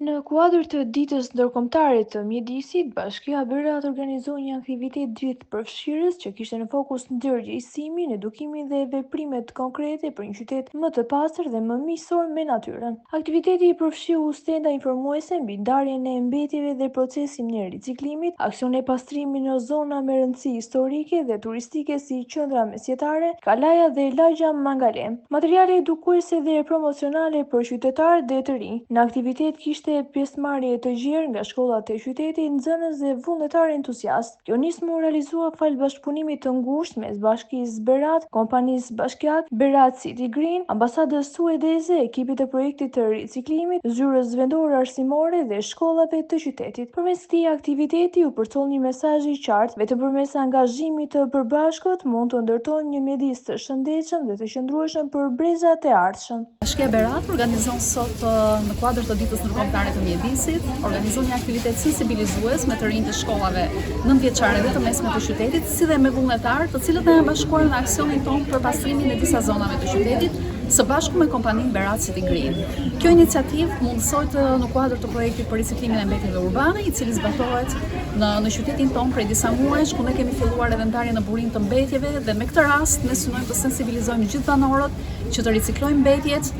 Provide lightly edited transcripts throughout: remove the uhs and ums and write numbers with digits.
Në kuadër të ditës ndërkombëtare të mjedisit, Bashkia Berat organizoi një aktivitet gjithëpërfshirës që kishte në fokus ndërgjegjësimin, edukimin dhe veprimet konkrete për një qytet më të pastër dhe më miqësor me natyrën. Aktiviteti i përfshiu stenda informuese mbi ndarjen e mbetjeve dhe procesin e riciklimit, aksione pastrimi në zona me rëndësi historike dhe turistike si qendra mesjetare, Kalaja dhe lagja Mangale. Materiale edukuese dhe promocionale për qytetarë dhe të rinj. Në aktivitet kishte pjesëmarrje të gjerë nga shkollat e qytetit, nxënës dhe vullnetarë entuziastë. Kjo nismë u realizua fal bashkëpunimit të ngushtë mes Bashkisë Berat, Kompanisë Bashkiake, Berat City Green, Ambasadës suedeze, ekipit të projektit të riciklimit, zyrës vendore arsimore dhe shkollave të qytetit. Përmes këtij aktiviteti u përcoll një mesazh i qartë: vetëm përmes angazhimit të përbashkët mund të ndërtojmë një mjedis të shëndetshëm dhe të qëndrueshëm për brezat e ardhshëm. Bashkia Berat organizon sot në kuadër të ditës ndërkombëtare të mjedisit, organizon një aktivitet sensibilizues me të rinj të shkollave 9-vjeçare dhe të mesme të qytetit, si dhe me vullnetarë, të cilët janë bashkuar në aksionin tonë për pastrimin e disa zonave të qytetit, së bashku me kompaninë Berat City Green. Kjo iniciativë mundësohet në kuadër të projektit për riciklimin e mbetjeve urbane, i cili zbatohet në qytetin tonë prej disa muajsh, ku ne kemi filluar edhe ndarjen në burim të mbetjeve dhe me këtë rast ne synojmë të sensibilizojmë gjithë banorët që të riciklojnë mbetjet,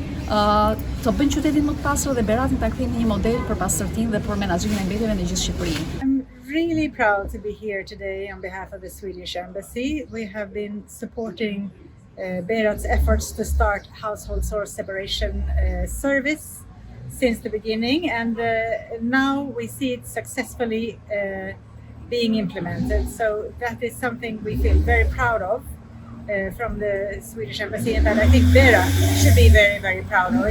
të bëjnë qytetin më të pastër dhe Beratin ta kthejnë një model për pastërtinë dhe për menaxhimin e mbetjeve në gjithë Shqipërinë. I'm really proud to be here today on behalf of the Swedish Embassy. We have been supporting Berat's efforts to start household source separation service since the beginning, and now we see it successfully being implemented. So that is something we feel very proud of from the Swedish Embassy, and that I think Berat should be very, very proud of.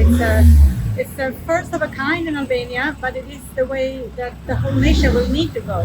It's a first of a kind in Albania, but it is the way that the whole nation will need to go.